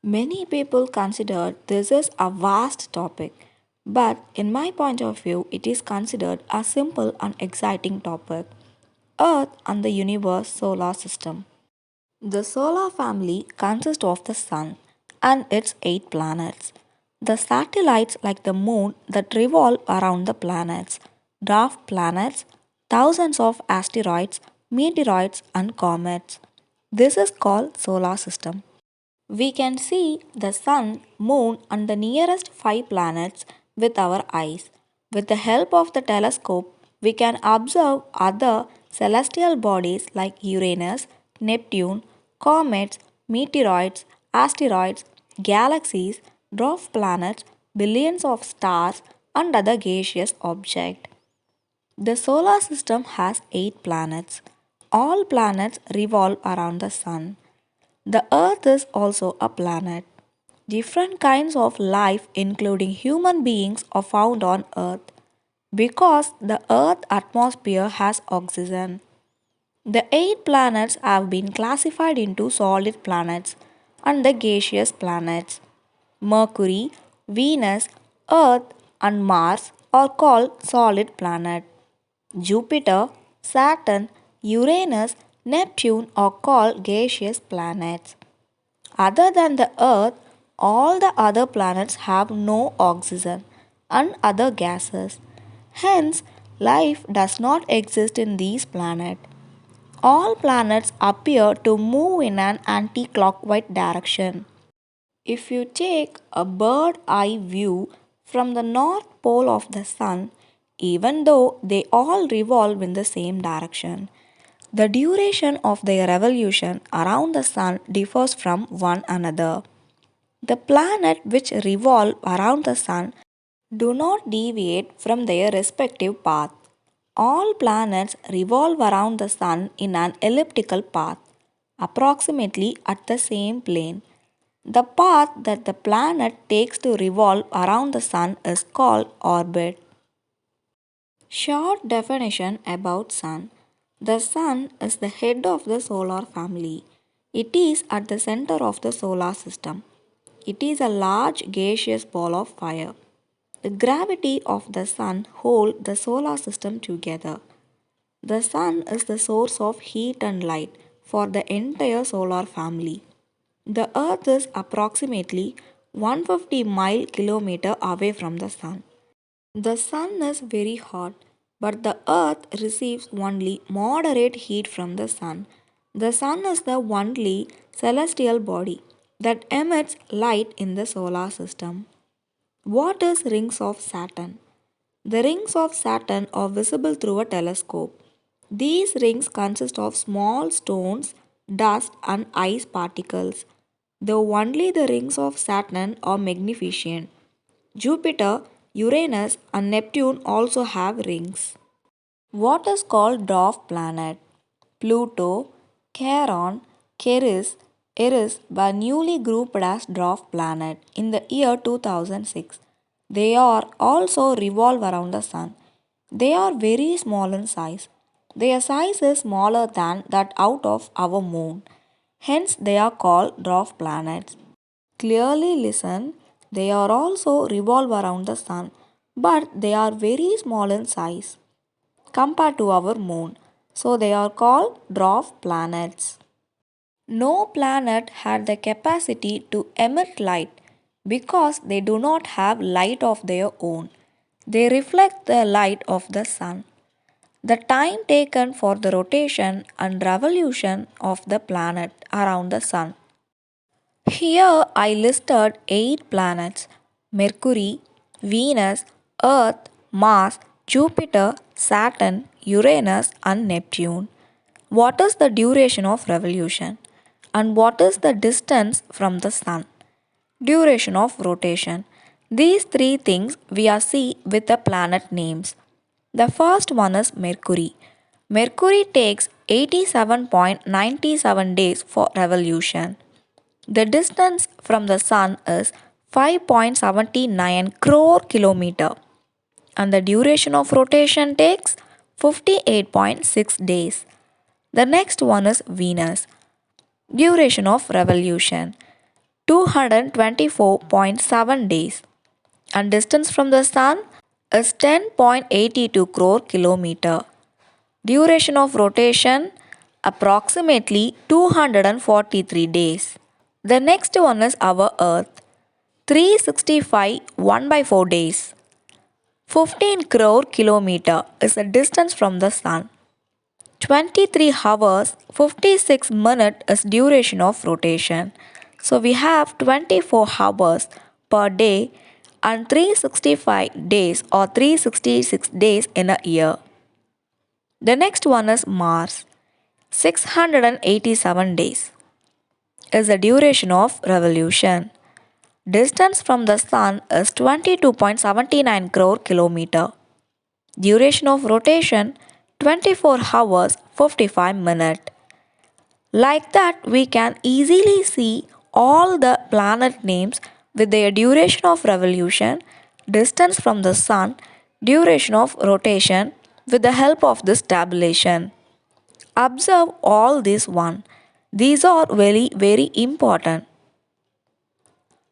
Many people consider this is a vast topic, but in my point of view, it is considered a simple and exciting topic. Earth and the universe solar system. The solar family consists of the sun and its 8 planets. The satellites like the moon that revolve around the planets, dwarf planets, thousands of asteroids, meteoroids and comets. This is called solar system. We can see the sun, moon and the nearest 5 planets with our eyes. With the help of the telescope, we can observe other celestial bodies like Uranus, Neptune, comets, meteoroids, asteroids, galaxies, dwarf planets, billions of stars and other gaseous objects. The solar system has 8 planets. All planets revolve around the sun. The Earth is also a planet. Different kinds of life, including human beings, are found on Earth because the Earth atmosphere has oxygen. The 8 planets have been classified into solid planets and the gaseous planets. Mercury, Venus, Earth, and Mars are called solid planets. Jupiter, Saturn, Uranus, Neptune are called gaseous planets. Other than the Earth, all the other planets have no oxygen and other gases. Hence, life does not exist in these planets. All planets appear to move in an anti-clockwise direction. If you take a bird eye view from the north pole of the sun, even though they all revolve in the same direction, the duration of their revolution around the sun differs from one another. The planets which revolve around the sun do not deviate from their respective path. All planets revolve around the sun in an elliptical path, approximately at the same plane. The path that the planet takes to revolve around the sun is called orbit. Short definition about sun. The sun is the head of the solar family. It is at the center of the solar system. It is a large gaseous ball of fire. The gravity of the sun holds the solar system together. The sun is the source of heat and light for the entire solar family. The earth is approximately 150 kilometer away from the sun. The sun is very hot, but the earth receives only moderate heat from the sun. The sun is the only celestial body that emits light in the solar system. What is rings of Saturn? The rings of Saturn are visible through a telescope. These rings consist of small stones, dust, and ice particles, though only the rings of Saturn are magnificent. Jupiter, Uranus, and Neptune also have rings. What is called dwarf planet? Pluto, Charon, Ceres, Eris were newly grouped as dwarf planet in the year 2006. They are also revolve around the sun. They are very small in size. Their size is smaller than that out of our moon. Hence they are called dwarf planets. Clearly listen, they are also revolve around the sun, but they are very small in size compared to our moon. So they are called dwarf planets. No planet had the capacity to emit light because they do not have light of their own. They reflect the light of the sun. The time taken for the rotation and revolution of the planet around the sun. Here I listed 8 planets: Mercury, Venus, Earth, Mars, Jupiter, Saturn, Uranus, and Neptune. What is the duration of revolution? And what is the distance from the sun? Duration of rotation. These three things we are see with the planet names. The first one is Mercury. Mercury takes 87.97 days for revolution. The distance from the sun is 5.79 crore kilometer and the duration of rotation takes 58.6 days. The next one is Venus. Duration of revolution. 224.7 days, and distance from the sun is 10.82 crore kilometer. Duration of rotation approximately 243 days. The next one is our Earth, 365 1 by 4 days. 15 crore kilometer is the distance from the sun. 23 hours 56 minutes is duration of rotation. So we have 24 hours per day and 365 days or 366 days in a year. The next one is Mars. 687 days is the duration of revolution. Distance from the sun is 22.79 crore kilometer. Duration of rotation 24 hours 55 minutes. Like that, we can easily see all the planet names with their duration of revolution, distance from the sun, duration of rotation with the help of this tabulation. Observe all these one. These are very important.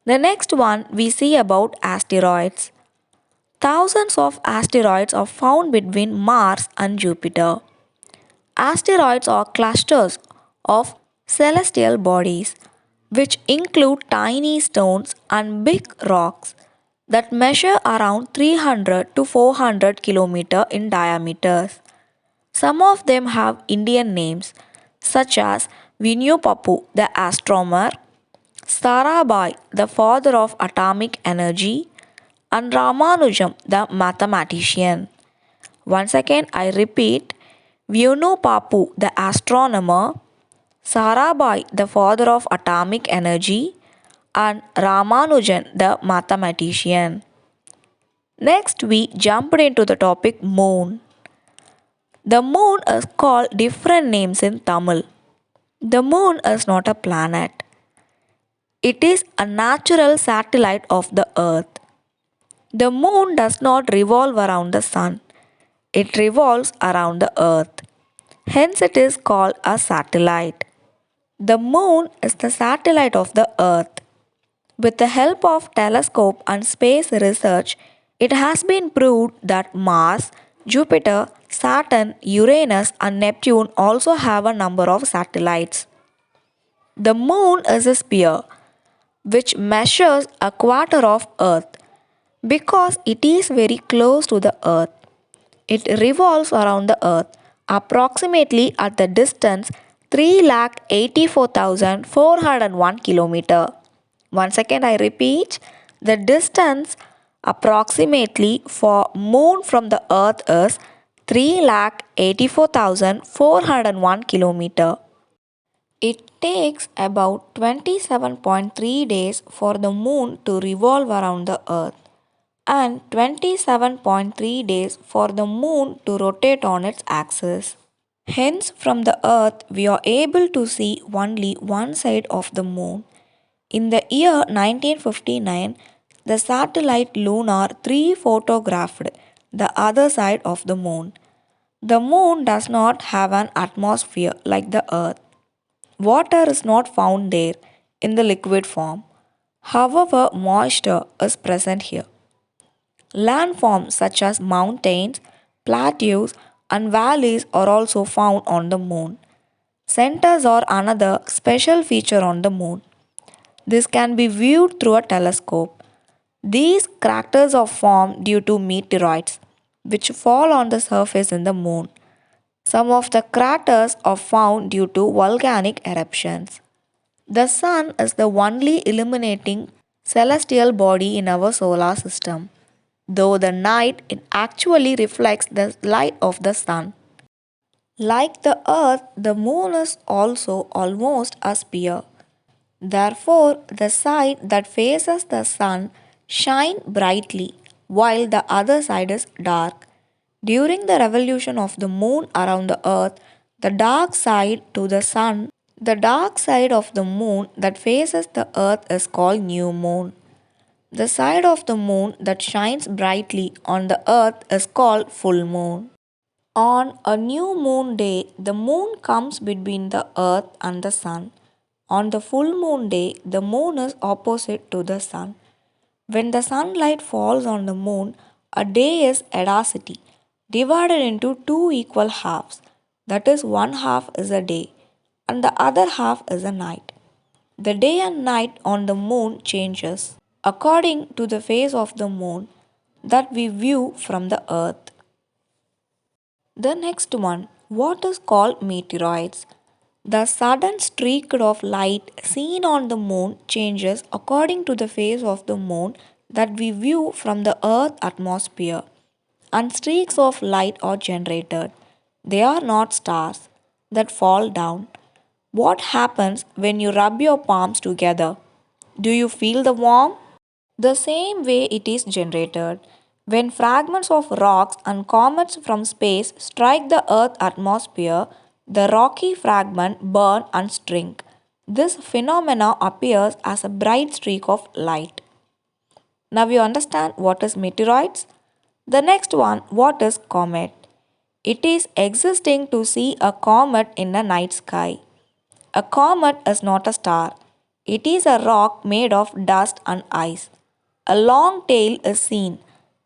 The next one we see about asteroids. Thousands of asteroids are found between Mars and Jupiter. Asteroids are clusters of celestial bodies which include tiny stones and big rocks that measure around 300 to 400 km in diameter. Some of them have Indian names such as Papu, the astronomer, Sarabhai, the father of atomic energy, and Ramanujam, the mathematician. Once again, I repeat, Papu, the astronomer, Sarabhai, the father of atomic energy, and Ramanujan, the mathematician. Next, we jumped into the topic moon. The moon is called different names in Tamil. The moon is not a planet. It is a natural satellite of the earth. The moon does not revolve around the sun. It revolves around the earth. Hence it is called a satellite. The moon is the satellite of the earth. With the help of telescope and space research, it has been proved that Mars, Jupiter, Saturn, Uranus and Neptune also have a number of satellites. The moon is a sphere which measures a quarter of earth because it is very close to the earth. It revolves around the earth approximately at the distance 3,84,401 km. Once again I repeat, the distance approximately for moon from the earth is 3,84,401 km. It takes about 27.3 days for the moon to revolve around the earth and 27.3 days for the moon to rotate on its axis. Hence, from the earth, we are able to see only one side of the moon. In the year 1959, the satellite Lunar 3 photographed the other side of the moon. The moon does not have an atmosphere like the earth. Water is not found there in the liquid form. However, moisture is present here. Landforms such as mountains, plateaus, and valleys are also found on the moon. Centers are another special feature on the moon. This can be viewed through a telescope. These craters are formed due to meteorites, which fall on the surface in the moon. Some of the craters are found due to volcanic eruptions. The sun is the only illuminating celestial body in our solar system, though the night it actually reflects the light of the sun. Like the earth, the moon is also almost a sphere. Therefore, the side that faces the sun shine brightly while the other side is dark. During the revolution of the moon around the earth, the dark side to the sun, the dark side of the moon that faces the earth is called new moon. The side of the moon that shines brightly on the earth is called full moon. On a new moon day, the moon comes between the earth and the sun. On the full moon day, the moon is opposite to the sun. When the sunlight falls on the moon, a day is edacity, divided into two equal halves. That is, one half is a day, and the other half is a night. The day and night on the moon changes according to the phase of the moon that we view from the earth. The next one, what is called meteoroids? The sudden streak of light seen on the moon changes according to the phase of the moon that we view from the earth atmosphere. And streaks of light are generated. They are not stars that fall down. What happens when you rub your palms together? Do you feel the warmth? The same way it is generated. When fragments of rocks and comets from space strike the Earth's atmosphere, the rocky fragment burn and shrink. This phenomena appears as a bright streak of light. Now you understand what is meteoroids? The next one, what is comet? It is existing to see a comet in the night sky. A comet is not a star. It is a rock made of dust and ice. A long tail is seen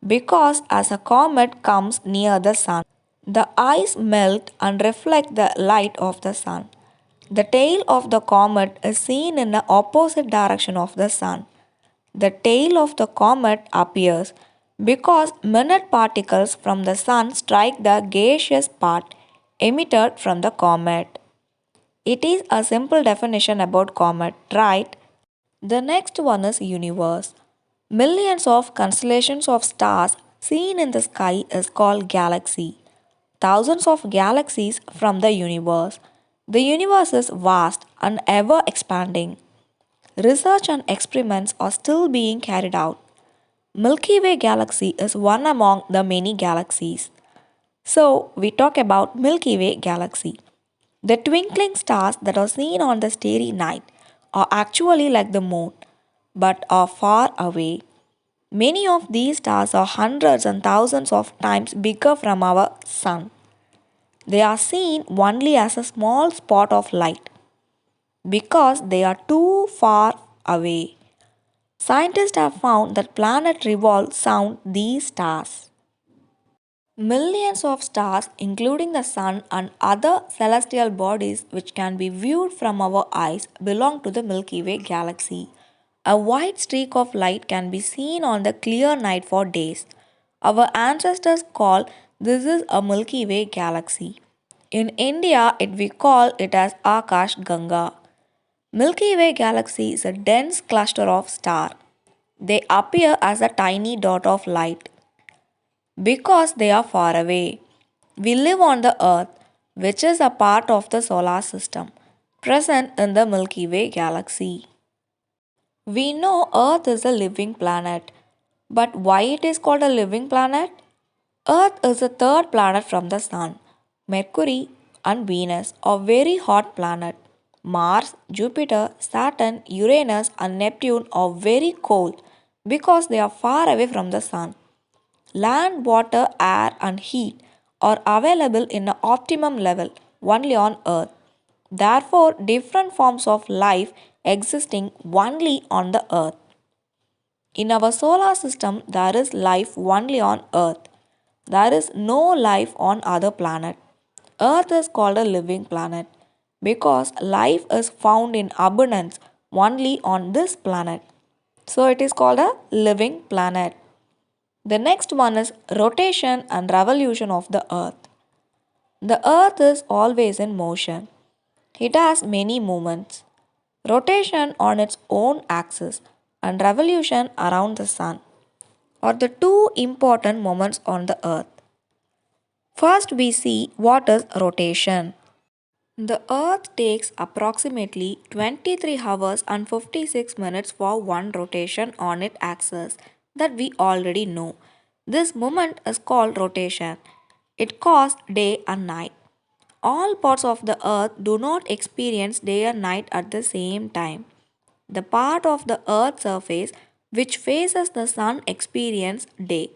because as a comet comes near the sun, the ice melts and reflects the light of the sun. The tail of the comet is seen in the opposite direction of the sun. The tail of the comet appears because minute particles from the sun strike the gaseous part emitted from the comet. It is a simple definition about comet, right? The next one is universe. Millions of constellations of stars seen in the sky is called galaxy. Thousands of galaxies from the universe. The universe is vast and ever expanding. Research and experiments are still being carried out. Milky Way galaxy is one among the many galaxies. So, we talk about Milky Way galaxy. The twinkling stars that are seen on the starry night are actually like the moon, but are far away. Many of these stars are hundreds and thousands of times bigger from our sun. They are seen only as a small spot of light because they are too far away. Scientists have found that planets revolve sound these stars. Millions of stars, including the Sun and other celestial bodies which can be viewed from our eyes, belong to the Milky Way galaxy. A white streak of light can be seen on the clear night for days. Our ancestors call this is a Milky Way galaxy. In India, we call it as Akash Ganga. Milky Way galaxy is a dense cluster of stars. They appear as a tiny dot of light because they are far away. We live on the Earth, which is a part of the solar system, present in the Milky Way galaxy. We know Earth is a living planet, but why it is called a living planet? Earth is the third planet from the Sun. Mercury and Venus are very hot planets. Mars, Jupiter, Saturn, Uranus, and Neptune are very cold because they are far away from the Sun. Land, water, air, and heat are available in an optimum level only on Earth. Therefore, different forms of life existing only on the Earth. In our solar system, there is life only on Earth. There is no life on other planet. Earth is called a living planet because life is found in abundance only on this planet. So it is called a living planet. The next one is rotation and revolution of the earth. The earth is always in motion. It has many movements. Rotation on its own axis and revolution around the sun are the two important moments on the earth. First, we see what is rotation. The earth takes approximately 23 hours and 56 minutes for one rotation on its axis that we already know. This moment is called rotation. It causes day and night. All parts of the earth do not experience day and night at the same time. The part of the earth's surface which faces the sun experiences day.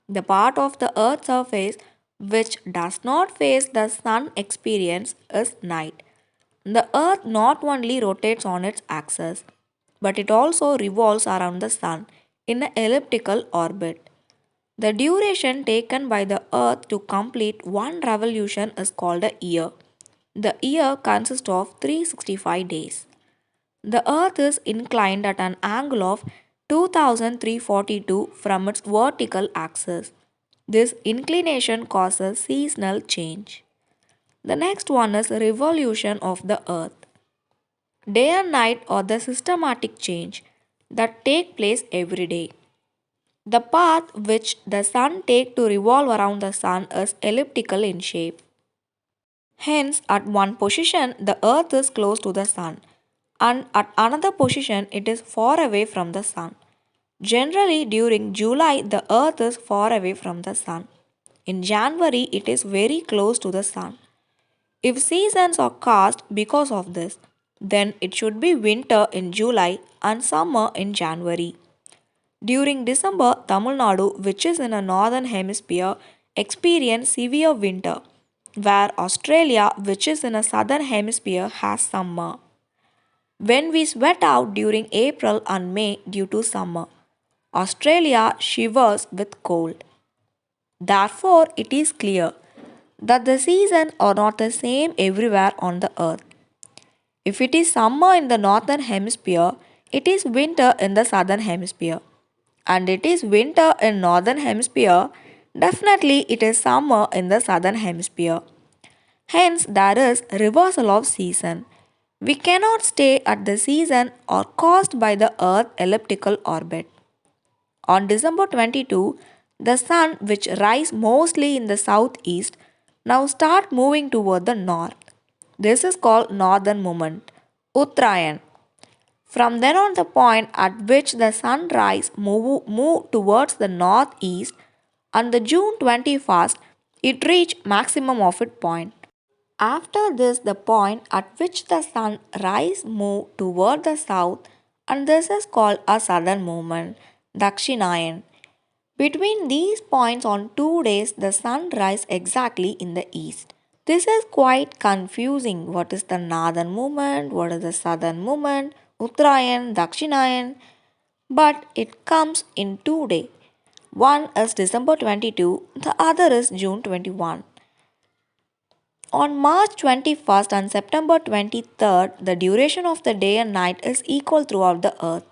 The part of the earth's surface which does not face the sun experience is night. The Earth not only rotates on its axis, but it also revolves around the Sun in an elliptical orbit. The duration taken by the Earth to complete one revolution is called a year. The year consists of 365 days. The Earth is inclined at an angle of 2342 from its vertical axis. This inclination causes seasonal change. The next one is revolution of the Earth. Day and night are the systematic change that take place every day. The path which the sun takes to revolve around the sun is elliptical in shape. Hence, at one position, the earth is close to the sun, and at another position, it is far away from the sun. Generally, during July, the earth is far away from the sun. In January, it is very close to the sun. If seasons are caused because of this, then it should be winter in July and summer in January. During December, Tamil Nadu, which is in a northern hemisphere, experience severe winter, where Australia, which is in a southern hemisphere, has summer. When we sweat out during April and May due to summer, Australia shivers with cold. Therefore, it is clear that the seasons are not the same everywhere on the earth. If it is summer in the northern hemisphere, it is winter in the southern hemisphere. And it is winter in northern hemisphere, definitely it is summer in the southern hemisphere. Hence, there is reversal of season. We cannot stay at the season or caused by the earth elliptical orbit. On December 22, the sun which rises mostly in the southeast now start moving toward the north. This is called northern movement, Uttarayan. From then on, the point at which the sunrise move towards the northeast, on the June 21st, it reached maximum of its point. After this, the point at which the sunrise moved toward the south, and this is called a southern movement, Dakshinayan. Between these points on 2 days, the sun rises exactly in the east. This is quite confusing. What is the northern movement? What is the southern movement? Uttarayan, Dakshinayan. But it comes in 2 days. One is December 22, the other is June 21. On March 21st and September 23rd, the duration of the day and night is equal throughout the earth.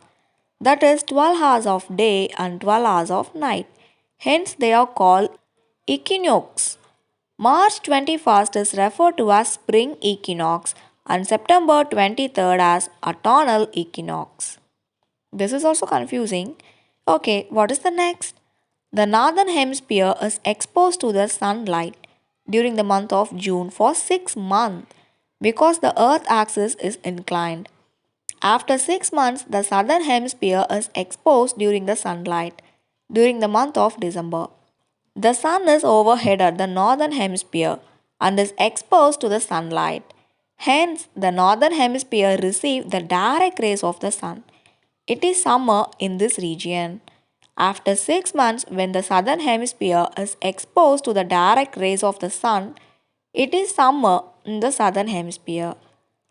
That is 12 hours of day and 12 hours of night. Hence, they are called equinox. March 21st is referred to as spring equinox and September 23rd as autumnal equinox. This is also confusing. Okay, what is the next? The northern hemisphere is exposed to the sunlight during the month of June for 6 months because the earth axis is inclined. After 6 months, the southern hemisphere is exposed during the sunlight during the month of December. The sun is overhead at the northern hemisphere and is exposed to the sunlight. Hence, the northern hemisphere receives the direct rays of the sun. It is summer in this region. After 6 months, when the southern hemisphere is exposed to the direct rays of the sun, it is summer in the southern hemisphere.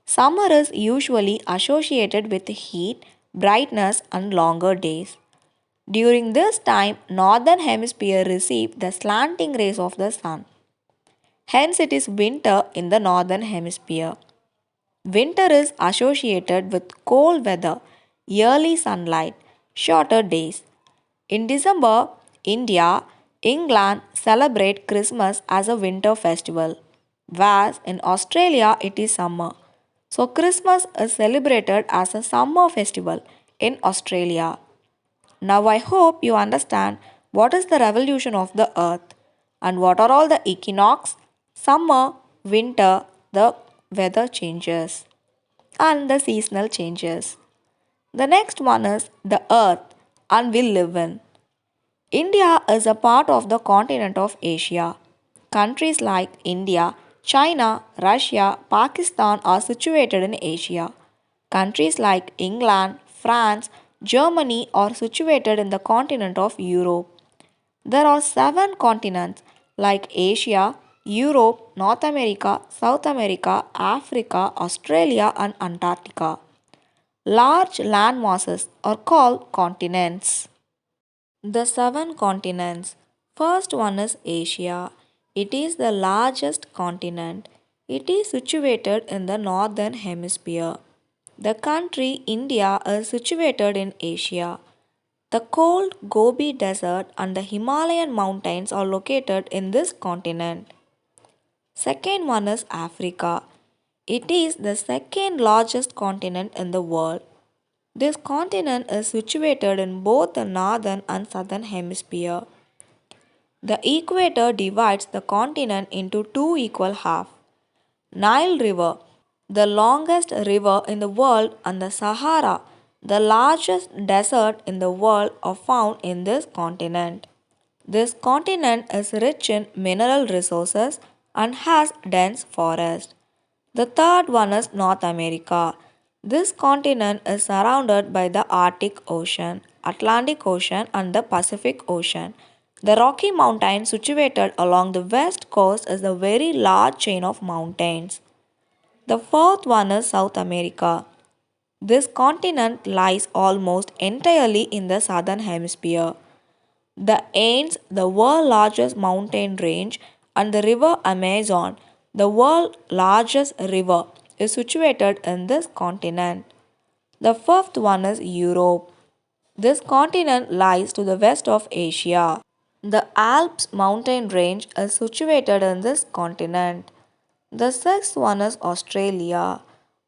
Summer is usually associated with heat, brightness, and longer days. During this time, northern hemisphere receives the slanting rays of the sun. Hence, it is winter in the northern hemisphere. Winter is associated with cold weather, early sunlight, shorter days. In December, India, England celebrate Christmas as a winter festival, whereas in Australia it is summer. So Christmas is celebrated as a summer festival in Australia. Now I hope you understand what is the revolution of the earth and what are all the equinox, summer, winter, the weather changes and the seasonal changes. The next one is the earth and we live in. India is a part of the continent of Asia. Countries like India, China, Russia, Pakistan are situated in Asia. Countries like England, France, Germany are situated in the continent of Europe. There are 7 continents like Asia, Europe, North America, South America, Africa, Australia, and Antarctica. Large land masses are called continents. The seven continents. First one is Asia. It is the largest continent. It is situated in the northern hemisphere. The country India is situated in Asia. The cold Gobi Desert and the Himalayan mountains are located in this continent. Second one is Africa. It is the second largest continent in the world. This continent is situated in both the northern and southern hemisphere. The equator divides the continent into two equal halves. Nile River, the longest river in the world, and the Sahara, the largest desert in the world, are found in this continent. This continent is rich in mineral resources and has dense forests. The third one is North America. This continent is surrounded by the Arctic Ocean, Atlantic Ocean, and the Pacific Ocean. The Rocky Mountains situated along the west coast is a very large chain of mountains. The fourth one is South America. This continent lies almost entirely in the southern hemisphere. The Andes, the world's largest mountain range, and the river Amazon, the world's largest river, is situated in this continent. The fifth one is Europe. This continent lies to the west of Asia. The Alps mountain range is situated in this continent. The sixth one is Australia.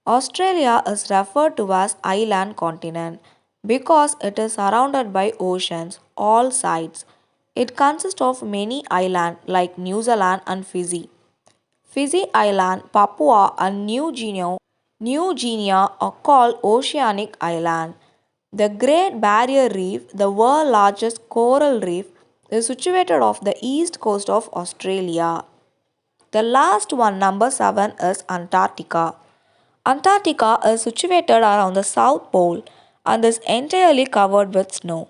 Australia is referred to as island continent because it is surrounded by oceans all sides. It consists of many islands like New Zealand and Fiji. Fiji Island, Papua and New Guinea are called oceanic islands. The Great Barrier Reef, the world's largest coral reef, is situated off the east coast of Australia. The last one, number 7, is Antarctica. Antarctica is situated around the South Pole and is entirely covered with snow.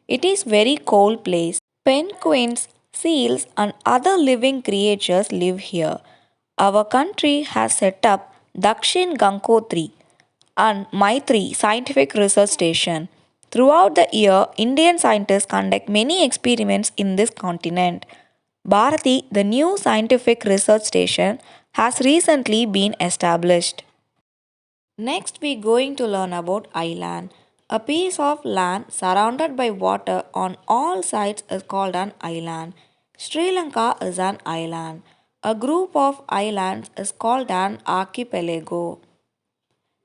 It is very cold place. Penguins, seals and other living creatures live here. Our country has set up Dakshin Gangotri and Maitri Scientific Research Station. Throughout the year, Indian scientists conduct many experiments in this continent. Bharati, the new scientific research station, has recently been established. Next, we are going to learn about island. A piece of land surrounded by water on all sides is called an island. Sri Lanka is an island. A group of islands is called an archipelago.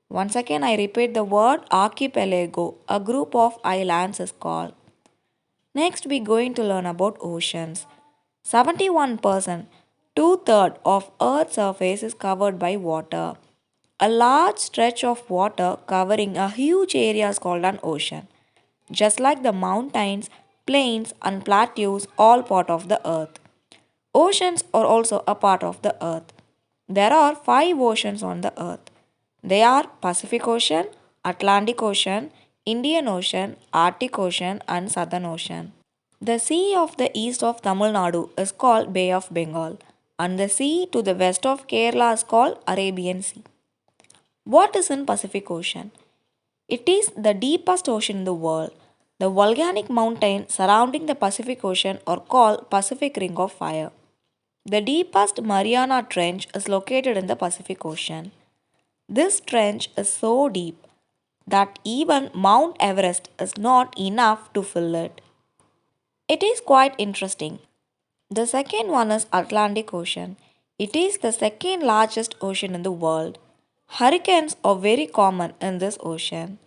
Once again, I repeat the word archipelago. A group of islands is called. Next, we are going to learn about oceans. 71%, two-thirds of Earth's surface is covered by water. A large stretch of water covering a huge area is called an ocean. Just like the mountains, plains, and plateaus, all part of the earth. Oceans are also a part of the earth. There are 5 oceans on the earth. They are Pacific Ocean, Atlantic Ocean, Indian Ocean, Arctic Ocean, and Southern Ocean. The sea of the east of Tamil Nadu is called Bay of Bengal, and the sea to the west of Kerala is called Arabian Sea. What is in Pacific Ocean? It is the deepest ocean in the world. The volcanic mountains surrounding the Pacific Ocean are called Pacific Ring of Fire. The deepest Mariana Trench is located in the Pacific Ocean. This trench is so deep that even Mount Everest is not enough to fill it. It is quite interesting. The second one is Atlantic Ocean. It is the second largest ocean in the world. Hurricanes are very common in this ocean.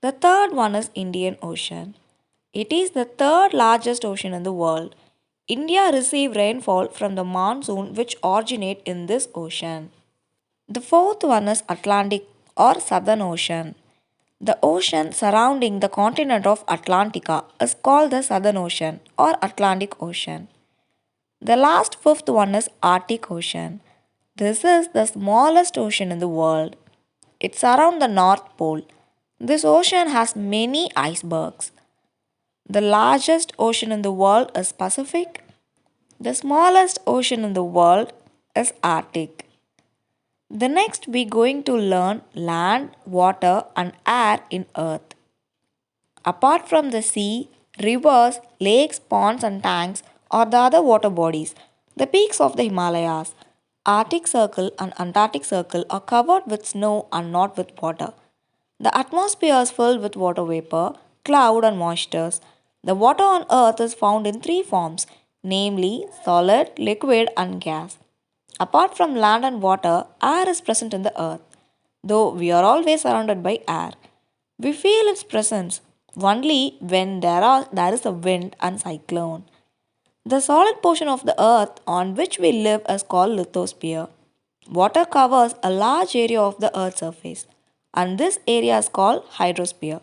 The third one is Indian Ocean. It is the third largest ocean in the world. India receives rainfall from the monsoon which originate in this ocean. The fourth one is Atlantic or Southern Ocean. The ocean surrounding the continent of Atlantica is called the Southern Ocean or Atlantic Ocean. The last fifth one is Arctic Ocean. This is the smallest ocean in the world. It surrounds the North Pole. This ocean has many icebergs. The largest ocean in the world is Pacific. The smallest ocean in the world is Arctic. The next we're going to learn land, water and air in earth. Apart from the sea, rivers, lakes, ponds and tanks or the other water bodies, the peaks of the Himalayas, Arctic Circle and Antarctic Circle are covered with snow and not with water. The atmosphere is filled with water vapor, cloud and moistures. The water on earth is found in three forms, namely solid, liquid and gas. Apart from land and water, air is present in the earth. Though we are always surrounded by air, we feel its presence only when there is a wind and cyclone. The solid portion of the earth on which we live is called lithosphere. Water covers a large area of the earth's surface, and this area is called hydrosphere.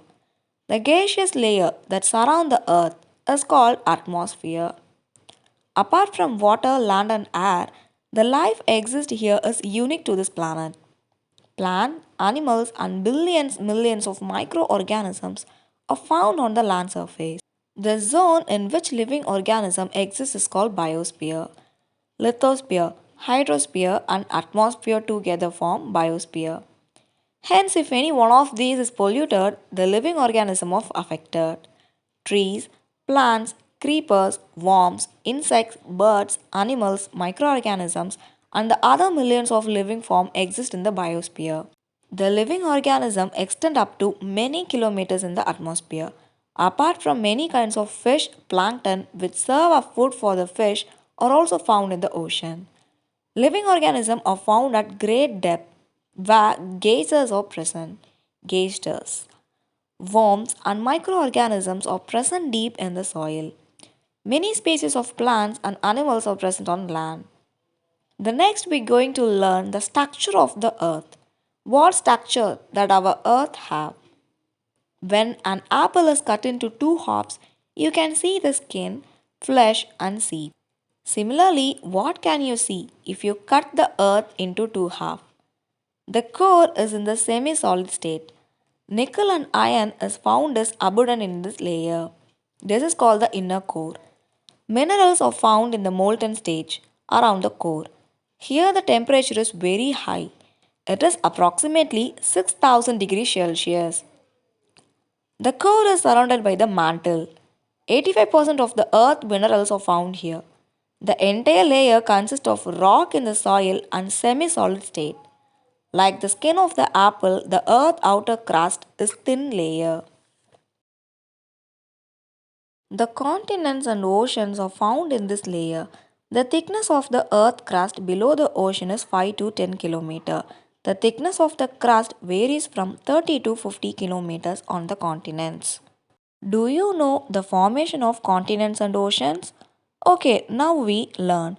The gaseous layer that surrounds the earth is called atmosphere. Apart from water, land, and air, the life exists here is unique to this planet. Plants, animals, and millions of microorganisms are found on the land surface. The zone in which living organism exists is called biosphere. Lithosphere, hydrosphere, and atmosphere together form biosphere. Hence, if any one of these is polluted, the living organism are affected. Trees, plants, creepers, worms, insects, birds, animals, microorganisms, and the other millions of living forms exist in the biosphere. The living organism extend up to many kilometers in the atmosphere. Apart from many kinds of fish, plankton, which serve as food for the fish, are also found in the ocean. Living organisms are found at great depth where geysers are present. Geysters. Worms and microorganisms are present deep in the soil. Many species of plants and animals are present on land. The next we're going to learn the structure of the earth. What structure that our earth have? When an apple is cut into two halves, you can see the skin, flesh and seed. Similarly, what can you see if you cut the earth into two halves? The core is in the semi-solid state. Nickel and iron is found as abundant in this layer. This is called the inner core. Minerals are found in the molten stage around the core. Here the temperature is very high. It is approximately 6000 degrees Celsius. The core is surrounded by the mantle. 85% of the earth minerals are found here. The entire layer consists of rock in the soil and semi-solid state. Like the skin of the apple, the earth's outer crust is thin layer. The continents and oceans are found in this layer. The thickness of the earth crust below the ocean is 5 to 10 km. The thickness of the crust varies from 30 to 50 kilometers on the continents. Do you know the formation of continents and oceans? Okay, now we learn.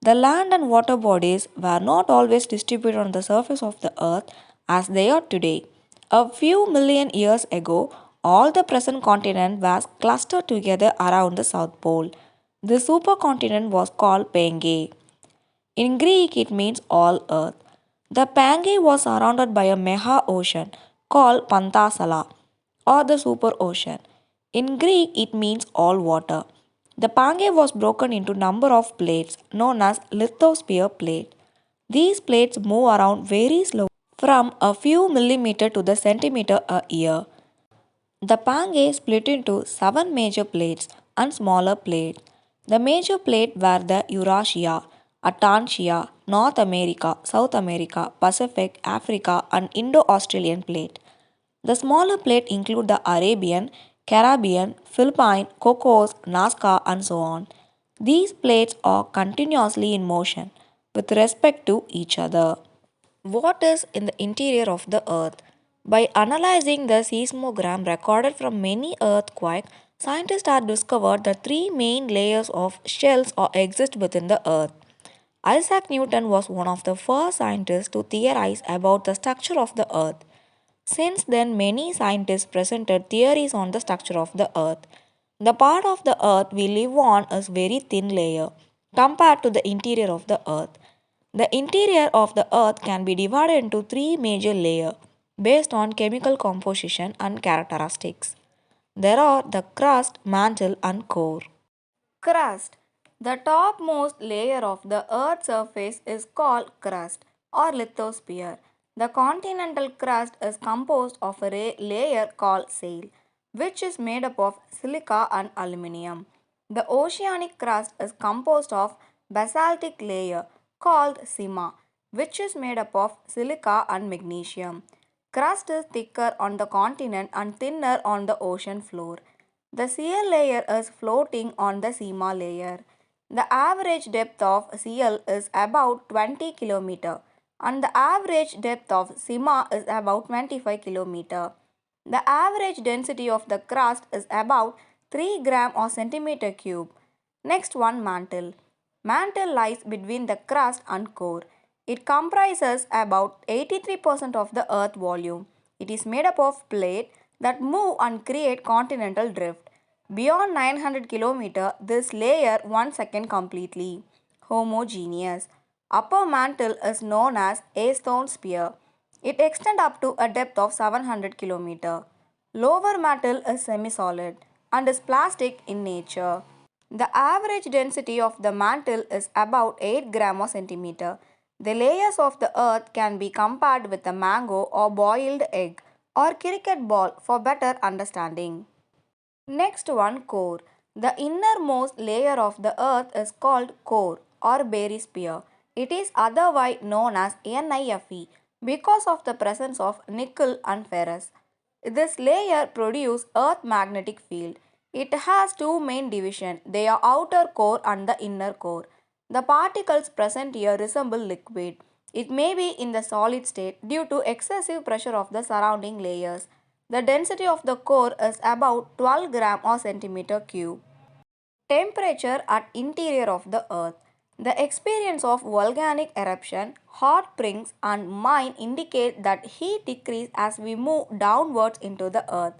The land and water bodies were not always distributed on the surface of the earth as they are today. A few million years ago, all the present continent was clustered together around the South Pole. The supercontinent was called Pangaea. In Greek, it means all earth. The Pangaea was surrounded by a mega ocean called Pantasala or the super ocean. In Greek, it means all water. The Pangaea was broken into number of plates known as lithosphere plate. These plates move around very slowly from a few millimeter to the centimeter a year. The Pangaea split into seven major plates and smaller plates. The major plates were the Eurasia, Atlantia, North America, South America, Pacific, Africa, and Indo-Australian plate. The smaller plate include the Arabian, Caribbean, Philippine, Cocos, Nazca, and so on. These plates are continuously in motion with respect to each other. What is in the interior of the earth? By analyzing the seismogram recorded from many earthquakes, scientists have discovered that three main layers of shells exist within the earth. Isaac Newton was one of the first scientists to theorize about the structure of the earth. Since then, many scientists presented theories on the structure of the earth. The part of the earth we live on is very thin layer compared to the interior of the earth. The interior of the earth can be divided into three major layers based on chemical composition and characteristics. There are the crust, mantle, and core. Crust. The topmost layer of the Earth's surface is called crust or lithosphere. The continental crust is composed of a layer called shale, which is made up of silica and aluminium. The oceanic crust is composed of basaltic layer called sigma, which is made up of silica and magnesium. Crust is thicker on the continent and thinner on the ocean floor. The shear layer is floating on the sigma layer. The average depth of Cl is about 20 km and the average depth of sigma is about 25 km. The average density of the crust is about 3 gram or centimeter cube. Next one, mantle. Mantle lies between the crust and core. It comprises about 83% of the earth volume. It is made up of plates that move and create continental drift. Beyond 900 km, this layer one second completely homogeneous. Upper mantle is known as harsni'sview. It extends up to a depth of 700 km. Lower mantle is semi-solid and is plastic in nature. The average density of the mantle is about 8 gram per centimeter. The layers of the earth can be compared with a mango or boiled egg or cricket ball for better understanding. Next one, core. The innermost layer of the earth is called core or barysphere. It is otherwise known as NIFE because of the presence of nickel and ferrous. This layer produces earth magnetic field. It has two main divisions. They are outer core and the inner core. The particles present here resemble liquid. It may be in the solid state due to excessive pressure of the surrounding layers. The density of the core is about 12 gram or centimeter cube. Temperature at interior of the earth. The experience of volcanic eruption, hot springs and mine indicate that heat decreases as we move downwards into the earth.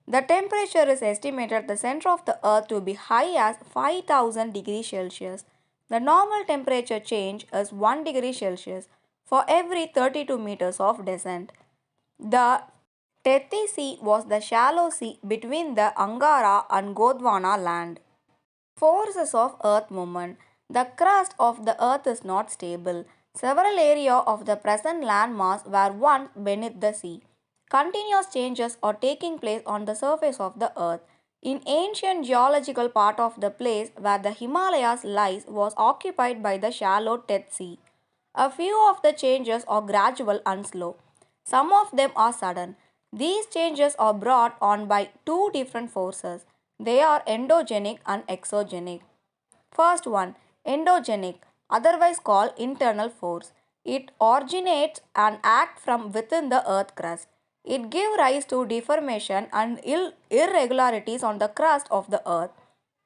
The temperature is estimated at the center of the earth to be high as 5000 degrees Celsius. The normal temperature change is 1 degree Celsius for every 32 meters of descent. The Tethys Sea was the shallow sea between the Angara and Gondwana land. Forces of earth movement. The crust of the earth is not stable. Several areas of the present landmass were once beneath the sea. Continuous changes are taking place on the surface of the earth. In ancient geological part of the place where the Himalayas lies was occupied by the shallow Tethys Sea. A few of the changes are gradual and slow. Some of them are sudden. These changes are brought on by two different forces. They are endogenic and exogenic. First one, endogenic, otherwise called internal force. It originates and acts from within the earth crust. It gives rise to deformation and irregularities on the crust of the earth.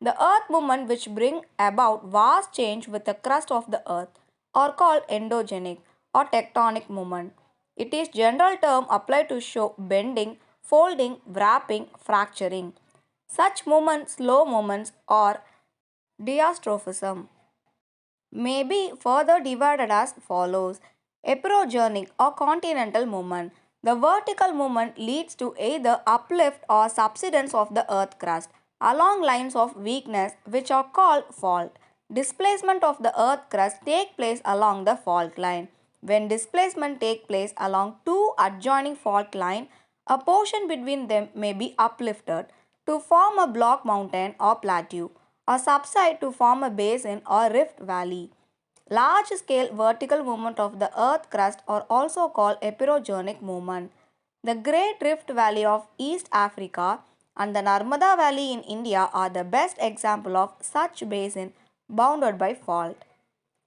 The earth movement which bring about vast change with the crust of the earth are called endogenic or tectonic movement. It is general term applied to show bending, folding, wrapping, fracturing. Such movements, slow movements or diastrophism may be further divided as follows. Eperogenic or continental movement. The vertical movement leads to either uplift or subsidence of the earth crust along lines of weakness which are called fault. Displacement of the earth crust take place along the fault line. When displacement take place along two adjoining fault lines, a portion between them may be uplifted to form a block mountain or plateau or subside to form a basin or rift valley. Large-scale vertical movement of the earth crust are also called eperogenic movement. The Great Rift Valley of East Africa and the Narmada Valley in India are the best example of such basin bounded by fault.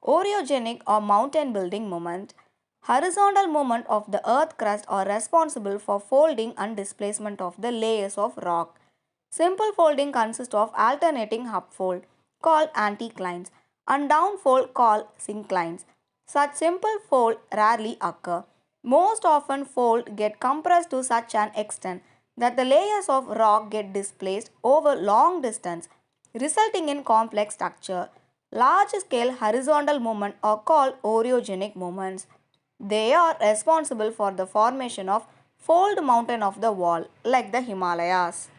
Orogenic or mountain building movement. Horizontal movement of the earth crust are responsible for folding and displacement of the layers of rock. Simple folding consists of alternating upfold called anticlines and downfold called synclines. Such simple fold rarely occur. Most often fold get compressed to such an extent that the layers of rock get displaced over long distance, resulting in complex structure. Large scale horizontal movements are called orogenic movements. They are responsible for the formation of fold mountain of the wall like the Himalayas.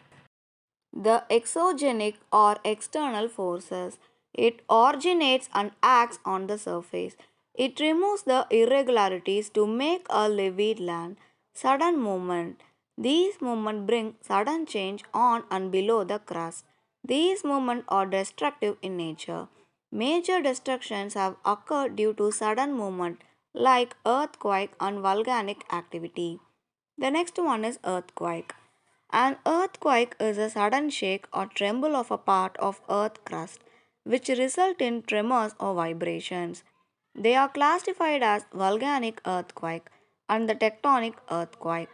The exogenic or external forces. It originates and acts on the surface. It removes the irregularities to make a levied land. Sudden movement. These movements bring sudden change on and below the crust. These movements are destructive in nature. Major destructions have occurred due to sudden movement like earthquake and volcanic activity. The next one is earthquake. An earthquake is a sudden shake or tremble of a part of earth crust which result in tremors or vibrations. They are classified as volcanic earthquake and the tectonic earthquake.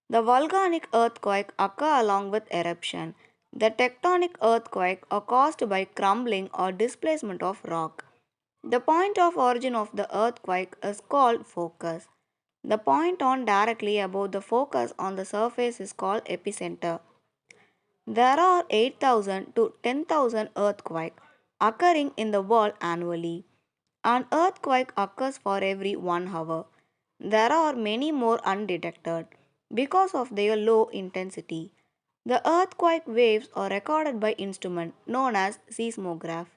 The volcanic earthquake occur along with eruption. The tectonic earthquake are caused by crumbling or displacement of rock. The point of origin of the earthquake is called focus. The point on directly above the focus on the surface is called epicenter. There are 8,000 to 10,000 earthquakes occurring in the world annually. An earthquake occurs for every 1 hour. There are many more undetected because of their low intensity. The earthquake waves are recorded by instrument known as seismograph.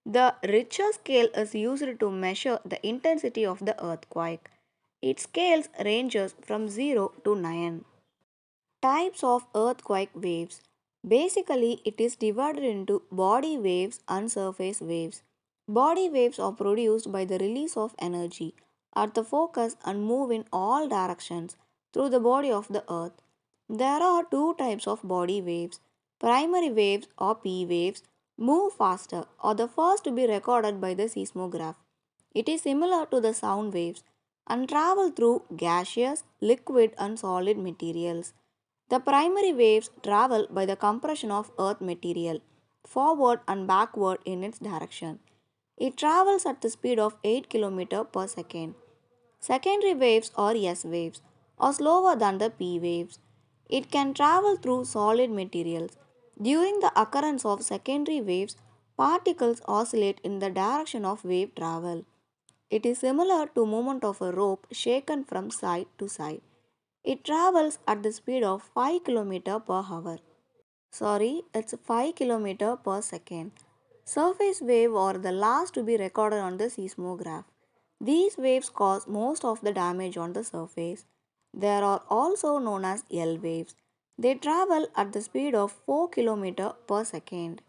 The Richter scale is used to measure the intensity of the earthquake. Its scales ranges from 0 to 9. Types of earthquake waves. Basically, it is divided into body waves and surface waves. Body waves are produced by the release of energy at the focus and move in all directions through the body of the earth. There are two types of body waves. Primary waves or P waves move faster or the first to be recorded by the seismograph. It is similar to the sound waves and travel through gaseous, liquid and solid materials. The primary waves travel by the compression of earth material forward and backward in its direction. It travels at the speed of 8 km per second. Secondary waves or S waves are slower than the P waves. It can travel through solid materials. During the occurrence of secondary waves, particles oscillate in the direction of wave travel. It is similar to movement of a rope shaken from side to side. It travels at the speed of 5 km per hour. Sorry, it's 5 km per second. Surface wave are the last to be recorded on the seismograph. These waves cause most of the damage on the surface. They are also known as L waves. They travel at the speed of 4 km per second.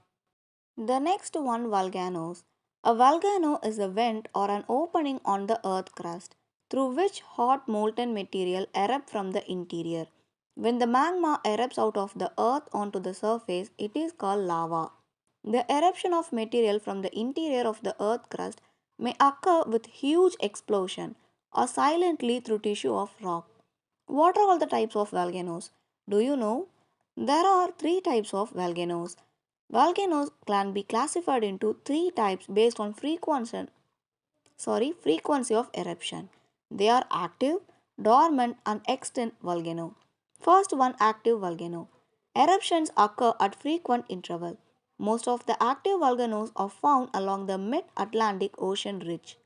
The next one, volcanoes. A volcano is a vent or an opening on the earth crust through which hot molten material erupts from the interior. When the magma erupts out of the earth onto the surface, it is called lava. The eruption of material from the interior of the earth crust may occur with huge explosion or silently through tissue of rock. What are all the types of volcanoes? Do you know? There are three types of volcanoes. Volcanoes can be classified into three types based on frequency of eruption. They are active, dormant, and extinct volcano. First one, active volcano. Eruptions occur at frequent interval. Most of the active volcanoes are found along the mid-Atlantic Ocean ridge.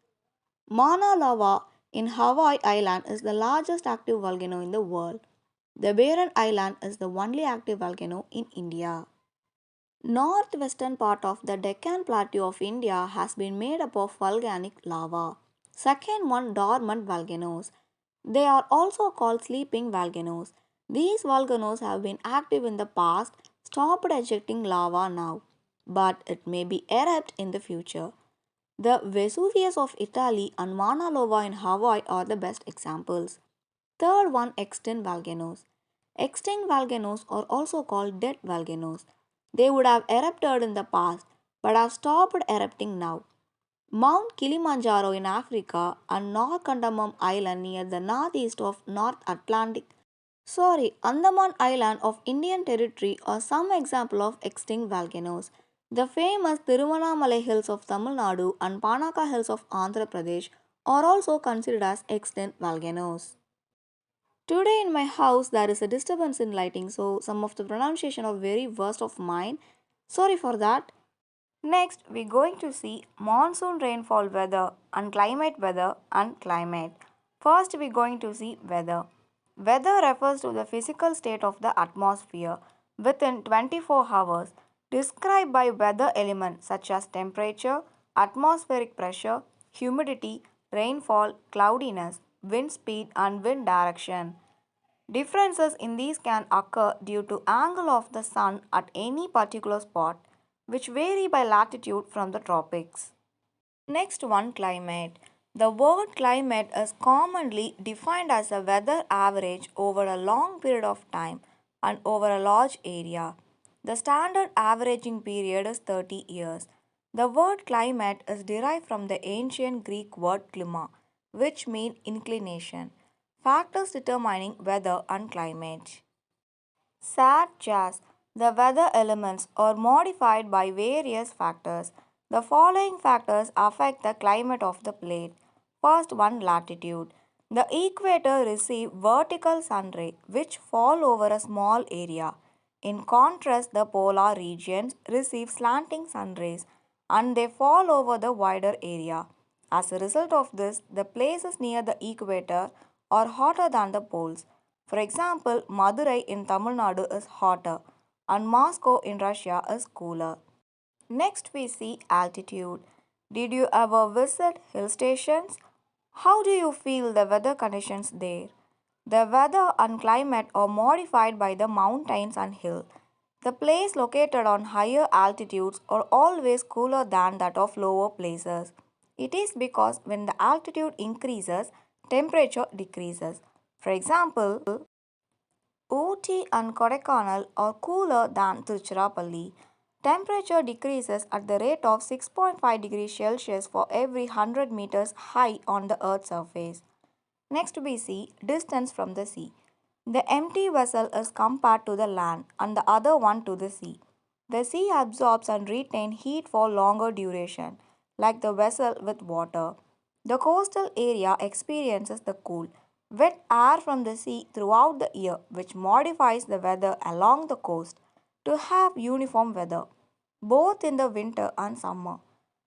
Mauna Loa in Hawaii Island is the largest active volcano in the world. The Barren Island is the only active volcano in India. Northwestern part of the Deccan Plateau of India has been made up of volcanic lava. Second one, dormant volcanoes. They are also called sleeping volcanoes. These volcanoes have been active in the past, stopped ejecting lava now, but it may be erupt in the future. The Vesuvius of Italy and Mauna Loa in Hawaii are the best examples. Third one, extinct volcanoes. Extinct volcanoes are also called dead volcanoes. They would have erupted in the past but have stopped erupting now. Mount Kilimanjaro in Africa and North Kandamam Island near the northeast of Andaman Island of Indian Territory are some example of extinct volcanoes. The famous Tiruvannamalai Hills of Tamil Nadu and Panaka Hills of Andhra Pradesh are also considered as extinct volcanoes. Today in my house there is a disturbance in lighting, so some of the pronunciation are very worst of mine. Sorry for that. Next, we're going to see monsoon rainfall weather and climate. First, we're going to see weather. Weather refers to the physical state of the atmosphere within 24 hours. described by weather elements such as temperature, atmospheric pressure, humidity, rainfall, cloudiness, wind speed, and wind direction. Differences in these can occur due to angle of the sun at any particular spot, which vary by latitude from the tropics. Next one, climate. The word climate is commonly defined as a weather average over a long period of time and over a large area. The standard averaging period is 30 years. The word climate is derived from the ancient Greek word klima, which means inclination. Factors determining weather and climate. Such as the weather elements are modified by various factors. The following factors affect the climate of the plate. First one, latitude. The equator receives vertical sun rays which fall over a small area. In contrast, the polar regions receive slanting sun rays and they fall over the wider area. As a result of this, the places near the equator are hotter than the poles. For example, Madurai in Tamil Nadu is hotter and Moscow in Russia is cooler. Next, we see altitude. Did you ever visit hill stations? How do you feel the weather conditions there? The weather and climate are modified by the mountains and hills. The place located on higher altitudes are always cooler than that of lower places. It is because when the altitude increases, temperature decreases. For example, Ooty and Kodaikanal are cooler than Tiruchirappalli. Temperature decreases at the rate of 6.5 degrees Celsius for every 100 meters high on the Earth's surface. Next, we see distance from the sea. The empty vessel is compared to the land and the other one to the sea. The sea absorbs and retains heat for longer duration, like the vessel with water. The coastal area experiences the cool, wet air from the sea throughout the year, which modifies the weather along the coast to have uniform weather, both in the winter and summer.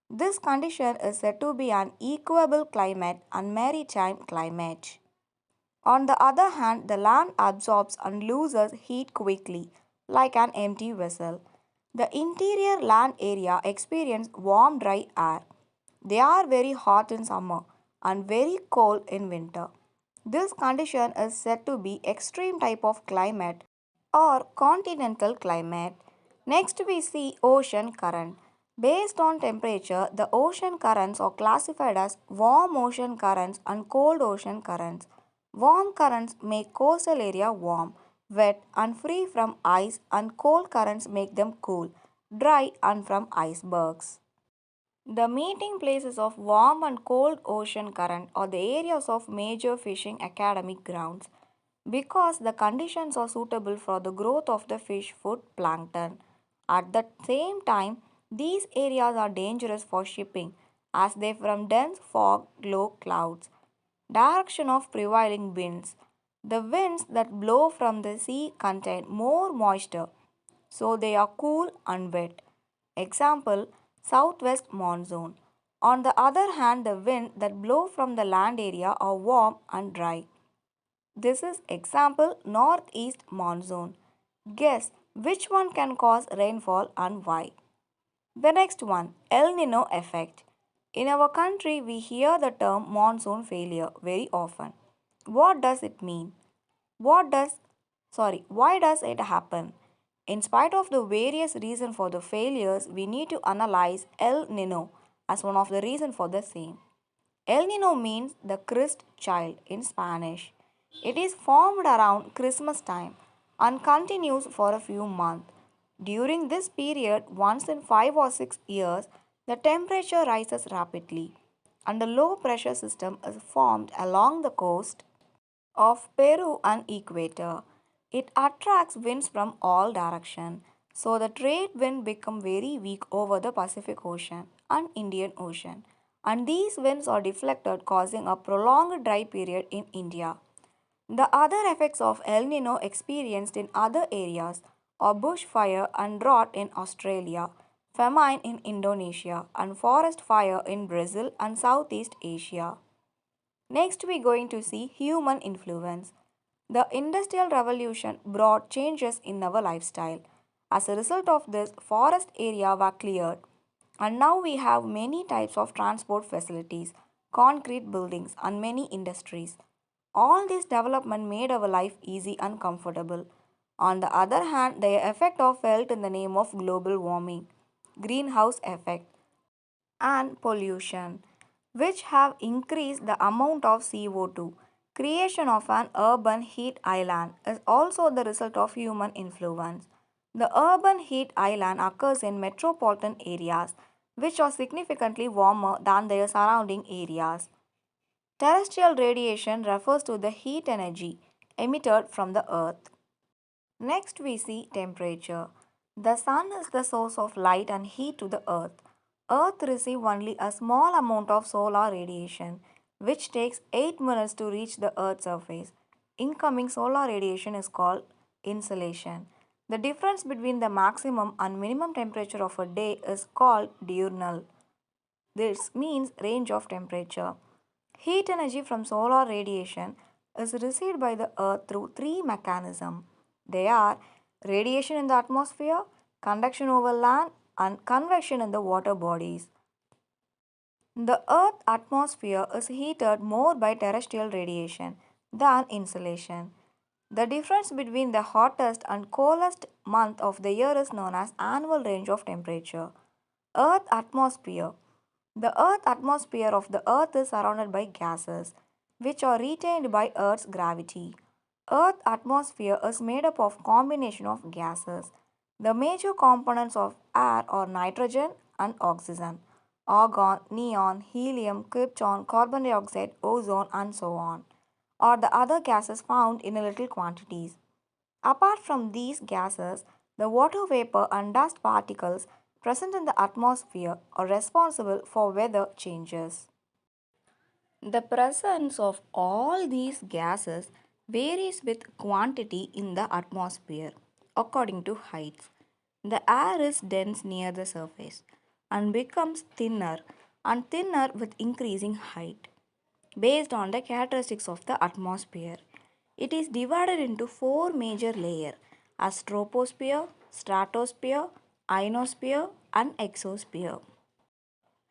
This condition is said to be an equable climate and maritime climate. On the other hand, the land absorbs and loses heat quickly, like an empty vessel. The interior land area experiences warm, dry air. They are very hot in summer and very cold in winter. This condition is said to be extreme type of climate or continental climate. Next, we see ocean current. Based on temperature, the ocean currents are classified as warm ocean currents and cold ocean currents. Warm currents make coastal area warm, wet and free from ice, and cold currents make them cool, dry and from icebergs. The meeting places of warm and cold ocean current are the areas of major fishing academic grounds because the conditions are suitable for the growth of the fish food plankton. At the same time, these areas are dangerous for shipping as they form dense fog low clouds. Direction of prevailing winds. The winds that blow from the sea contain more moisture, so they are cool and wet. Example, southwest monsoon. On the other hand, the wind that blow from the land area are warm and dry. This is example northeast monsoon. Guess which one can cause rainfall and why. The next one, El Nino effect. In our country, we hear the term monsoon failure very often. What does it mean? What does Why does it happen? In spite of the various reasons for the failures, we need to analyze El Nino as one of the reasons for the same. El Nino means the Christ child in Spanish. It is formed around Christmas time and continues for a few months. During this period, once in 5 or 6 years, the temperature rises rapidly and a low pressure system is formed along the coast of Peru and equator. It attracts winds from all directions, so the trade wind become very weak over the Pacific Ocean and Indian Ocean, and these winds are deflected causing a prolonged dry period in India. The other effects of El Nino experienced in other areas are bushfire and drought in Australia, famine in Indonesia, and forest fire in Brazil and Southeast Asia. Next, we're going to see human influence. The Industrial Revolution brought changes in our lifestyle. As a result of this, forest area were cleared. And now we have many types of transport facilities, concrete buildings, and many industries. All this development made our life easy and comfortable. On the other hand, the effect of felt in the name of global warming, greenhouse effect, and pollution, which have increased the amount of CO2. Creation of an urban heat island is also the result of human influence. The urban heat island occurs in metropolitan areas, which are significantly warmer than their surrounding areas. Terrestrial radiation refers to the heat energy emitted from the earth. Next, we see temperature. The sun is the source of light and heat to the earth. Earth receives only a small amount of solar radiation, which takes 8 minutes to reach the earth's surface. Incoming solar radiation is called insolation. The difference between the maximum and minimum temperature of a day is called diurnal. This means range of temperature. Heat energy from solar radiation is received by the earth through three mechanisms. They are radiation in the atmosphere, conduction over land, and convection in the water bodies. The earth's atmosphere is heated more by terrestrial radiation than insolation. The difference between the hottest and coolest month of the year is known as annual range of temperature. Earth atmosphere. The Earth atmosphere of the Earth is surrounded by gases, which are retained by Earth's gravity. Earth atmosphere is made up of combination of gases. The major components of air are nitrogen and oxygen, argon, neon, helium, krypton, carbon dioxide, ozone, and so on, or the other gases found in little quantities. Apart from these gases, the water vapor and dust particles present in the atmosphere are responsible for weather changes. The presence of all these gases varies with quantity in the atmosphere according to heights. The air is dense near the surface and becomes thinner and thinner with increasing height. Based on the characteristics of the atmosphere, it is divided into four major layers as troposphere, stratosphere, ionosphere, and exosphere.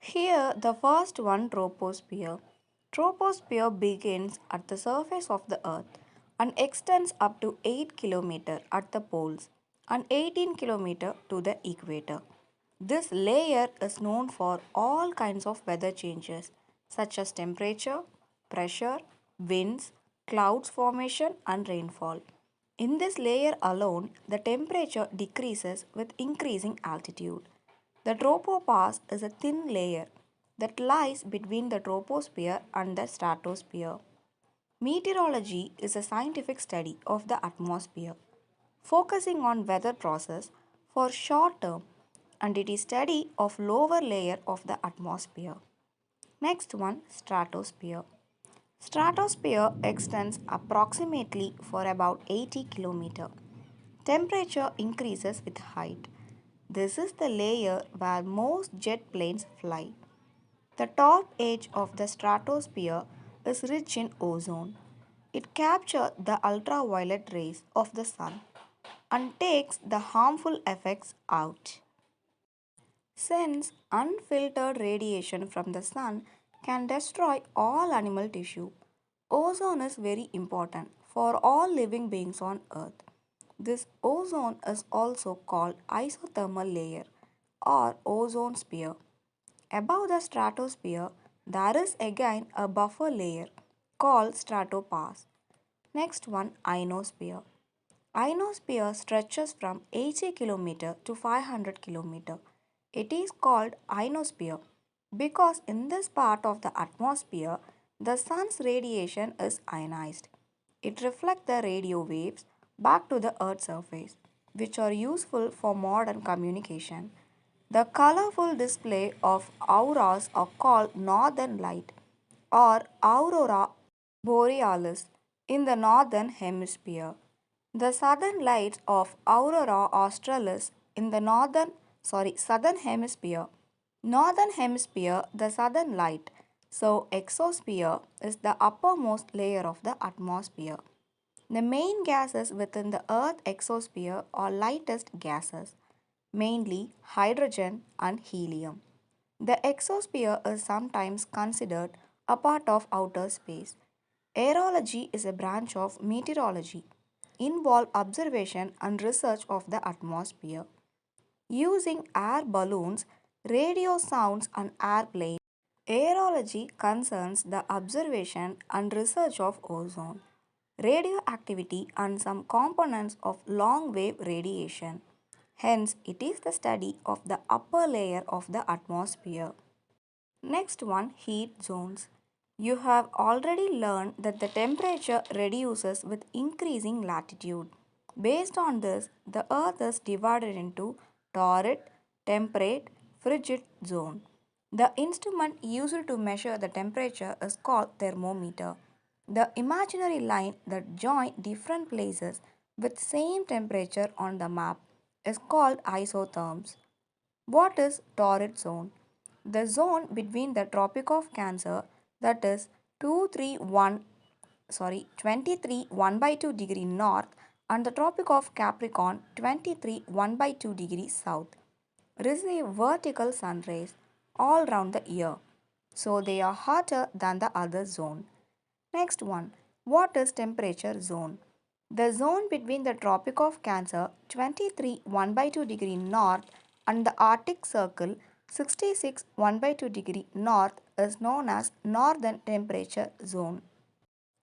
Here, the first one, troposphere. Troposphere begins at the surface of the earth and extends up to 8 km at the poles and 18 km to the equator. This layer is known for all kinds of weather changes such as temperature, pressure, winds, clouds formation, and rainfall. In this layer alone, the temperature decreases with increasing altitude. The tropopause is a thin layer that lies between the troposphere and the stratosphere. Meteorology is a scientific study of the atmosphere, focusing on weather process for short term, and it is study of lower layer of the atmosphere. Next one, stratosphere. Stratosphere extends approximately for about 80 km. Temperature increases with height. This is the layer where most jet planes fly. The top edge of the stratosphere is rich in ozone. It captures the ultraviolet rays of the sun and takes the harmful effects out. Since unfiltered radiation from the sun can destroy all animal tissue, ozone is very important for all living beings on earth. This ozone is also called isothermal layer or ozone sphere. Above the stratosphere, there is again a buffer layer called stratopause. Next one, ionosphere. Ionosphere stretches from 80 km to 500 km. It is called ionosphere because in this part of the atmosphere, the sun's radiation is ionized. It reflects the radio waves back to the earth's surface, which are useful for modern communication. The colorful display of auroras are called northern light or aurora borealis in the northern hemisphere. The southern lights of aurora australis in the southern hemisphere. Northern hemisphere, the southern light. So exosphere is the uppermost layer of the atmosphere. The main gases within the Earth exosphere are lightest gases, mainly hydrogen and helium. The exosphere is sometimes considered a part of outer space. Aerology is a branch of meteorology, involve observation and research of the atmosphere. Using air balloons, radio sounds and airplanes. Aerology concerns the observation and research of ozone, radioactivity and some components of long wave radiation. Hence, it is the study of the upper layer of the atmosphere. Next one, heat zones. You have already learned that the temperature reduces with increasing latitude. Based on this, the earth is divided into torrid, temperate, frigid zone. The instrument used to measure the temperature is called thermometer. The imaginary line that joins different places with same temperature on the map is called isotherms. What is torrid zone? The zone between the Tropic of Cancer, that is 231 23 1 by 2 degree north, and the Tropic of Capricorn 23 1 by 2 degrees south, receive vertical sun rays all round the year, so they are hotter than the other zone. Next one, what is temperature zone? The zone between the Tropic of Cancer 23 1 by 2 degree north and the Arctic Circle 66 1 by 2 degree north is known as northern temperature zone.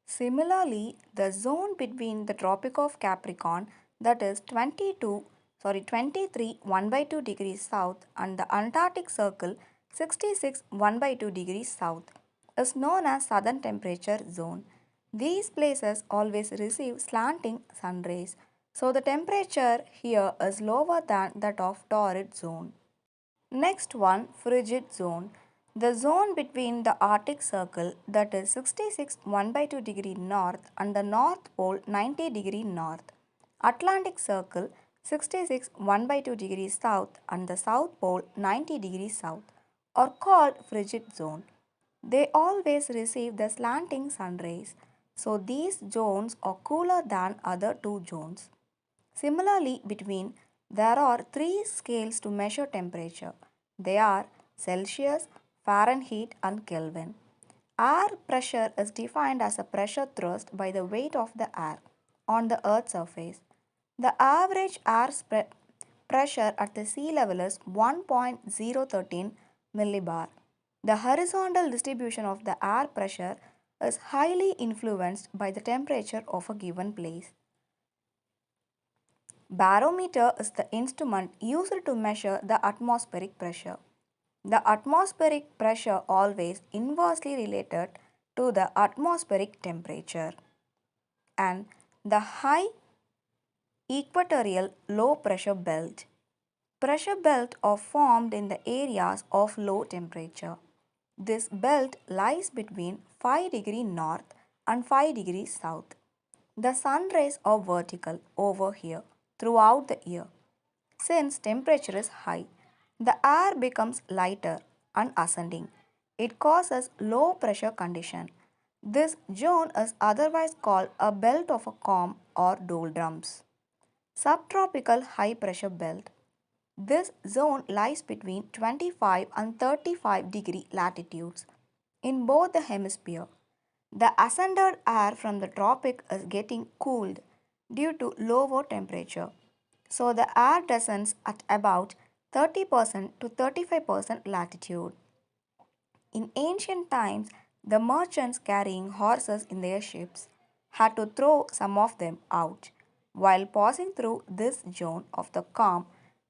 Similarly, the zone between the Tropic of Capricorn, that is 23 1 by 2 degrees south, and the Antarctic Circle 66 1 by 2 degrees south is known as southern temperature zone. These places always receive slanting sun rays, so the temperature here is lower than that of torrid zone. Next one, frigid zone. The zone between the Arctic Circle, that is 66 1 by 2 degree north, and the North Pole 90 degree north. Atlantic Circle 66 1 by 2 degrees south and the South Pole 90 degrees south are called frigid zone. They always receive the slanting sun rays, so these zones are cooler than other two zones. Similarly, between there are three scales to measure temperature. They are Celsius, Fahrenheit, and Kelvin. Air pressure is defined as a pressure thrust by the weight of the air on the Earth's surface. The average pressure at the sea level is 1.013 millibar. The horizontal distribution of the air pressure is highly influenced by the temperature of a given place. Barometer is the instrument used to measure the atmospheric pressure. The atmospheric pressure always inversely related to the atmospheric temperature. And the high equatorial low pressure belt. Pressure belts are formed in the areas of low temperature. This belt lies between 5 degrees north and 5 degrees south. The sun rays are vertical over here throughout the year. Since temperature is high, the air becomes lighter and ascending. It causes low pressure condition. This zone is otherwise called a belt of a calm or doldrums. Subtropical high pressure belt. This zone lies between 25 and 35 degree latitudes in both the hemisphere. The ascended air from the tropic is getting cooled due to lower temperature. So the air descends at about 30% to 35% latitude. In ancient times, the merchants carrying horses in their ships had to throw some of them out while passing through this zone of the calm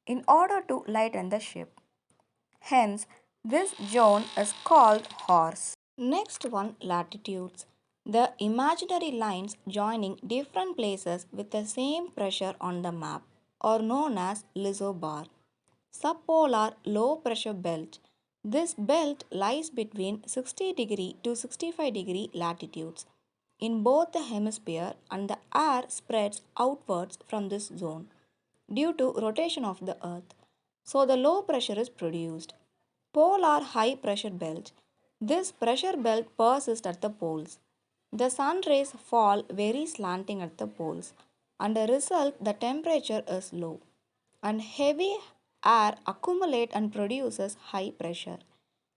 in order to lighten the ship. Hence, this zone is called horse. Next one, latitudes. The imaginary lines joining different places with the same pressure on the map are known as isobar. Subpolar low pressure belt. This belt lies between 60 degree to 65 degree latitudes in both the hemisphere, and the air spreads outwards from this zone due to rotation of the earth. So the low pressure is produced. Polar high pressure belt. This pressure belt persists at the poles. The sun rays fall very slanting at the poles, and as a result, the temperature is low, and heavy air accumulates and produces high pressure.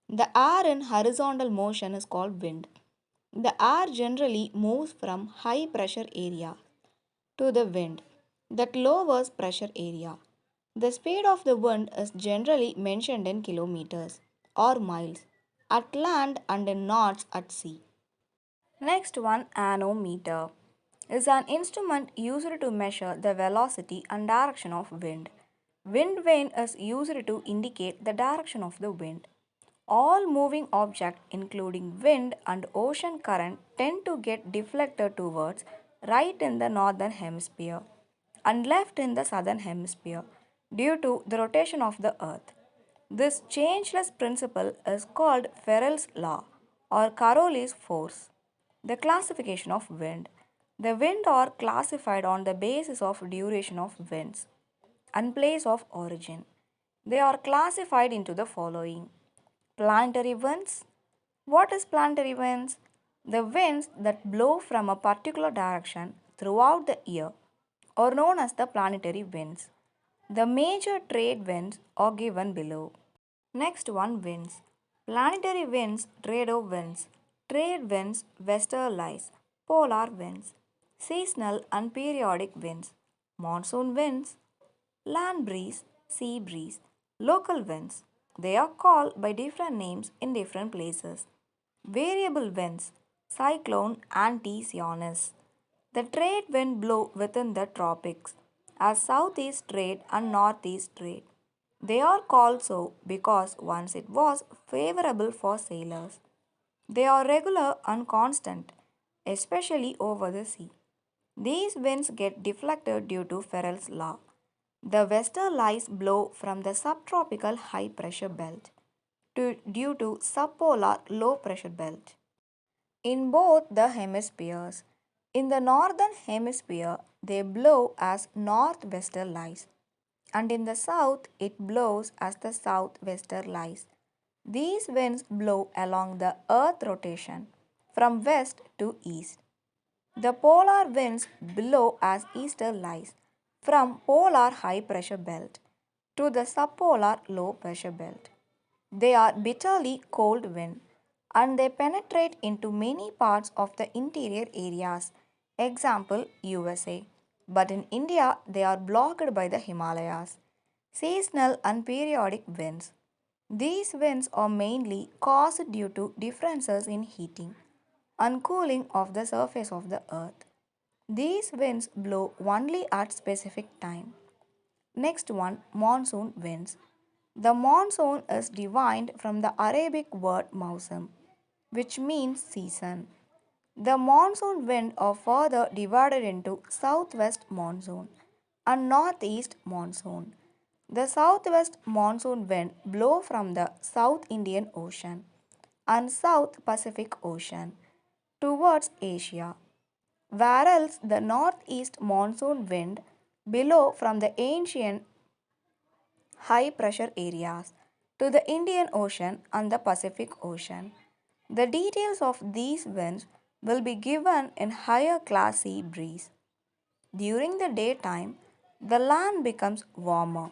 The air in horizontal motion is called wind. The air generally moves from high pressure area to the wind that lowers pressure area. The speed of the wind is generally mentioned in kilometers or miles at land and in knots at sea. Next one, anemometer, is an instrument used to measure the velocity and direction of wind. Wind vane is used to indicate the direction of the wind. All moving objects, including wind and ocean current, tend to get deflected towards right in the northern hemisphere and left in the southern hemisphere due to the rotation of the earth. This changeless principle is called Ferrel's law or Caroli's force. The classification of wind. The wind are classified on the basis of duration of winds and place of origin. They are classified into the following: planetary winds. What is planetary winds? The winds that blow from a particular direction throughout the year are known as the planetary winds. The major trade winds are given below. Next one, winds. Planetary winds, trade winds, trade winds, westerlies, polar winds, seasonal and periodic winds, monsoon winds, land breeze, sea breeze, local winds. They are called by different names in different places. Variable winds, cyclone, anticyclones. The trade wind blow within the tropics as southeast trade and northeast trade. They are called so because once it was favorable for sailors. They are regular and constant, especially over the sea. These winds get deflected due to Ferrel's law. The westerlies blow from the subtropical high pressure belt due to subpolar low pressure belt. In both the hemispheres, in the northern hemisphere, they blow as northwesterlies, and in the south, it blows as the southwesterlies. These winds blow along the earth rotation from west to east. The polar winds blow as easterlies from polar high pressure belt to the subpolar low pressure belt. They are bitterly cold wind and they penetrate into many parts of the interior areas, example USA. But in India, they are blocked by the Himalayas. Seasonal and periodic winds. These winds are mainly caused due to differences in heating and cooling of the surface of the earth. These winds blow only at specific time. Next one, monsoon winds. The monsoon is derived from the Arabic word mausim, which means season. The monsoon wind are further divided into southwest monsoon and northeast monsoon. The southwest monsoon wind blow from the South Indian Ocean and South Pacific Ocean towards Asia, whereas the northeast monsoon wind blow from the ancient high pressure areas to the Indian Ocean and the Pacific Ocean. The details of these winds will be given in higher class sea breeze. During the daytime, the land becomes warmer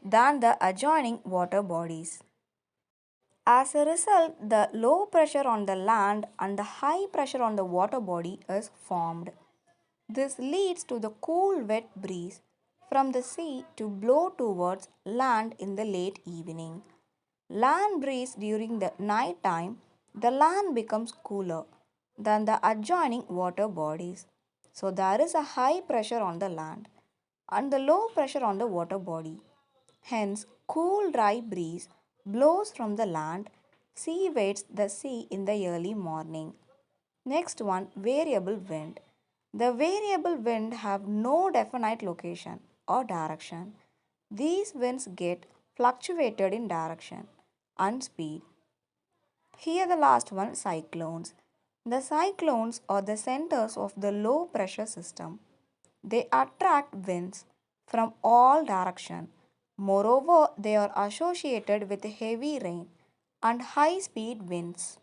than the adjoining water bodies. As a result, the low pressure on the land and the high pressure on the water body is formed. This leads to the cool wet breeze from the sea to blow towards land in the late evening. Land breeze during the night time, the land becomes cooler than the adjoining water bodies. So there is a high pressure on the land and the low pressure on the water body. Hence, cool dry breeze blows from the land, sea waits the sea in the early morning. Next one, variable wind. The variable wind have no definite location or direction. These winds get fluctuated in direction and speed. Here the last one, cyclones. The cyclones are the centers of the low pressure system. They attract winds from all directions. Moreover, they are associated with heavy rain and high speed winds.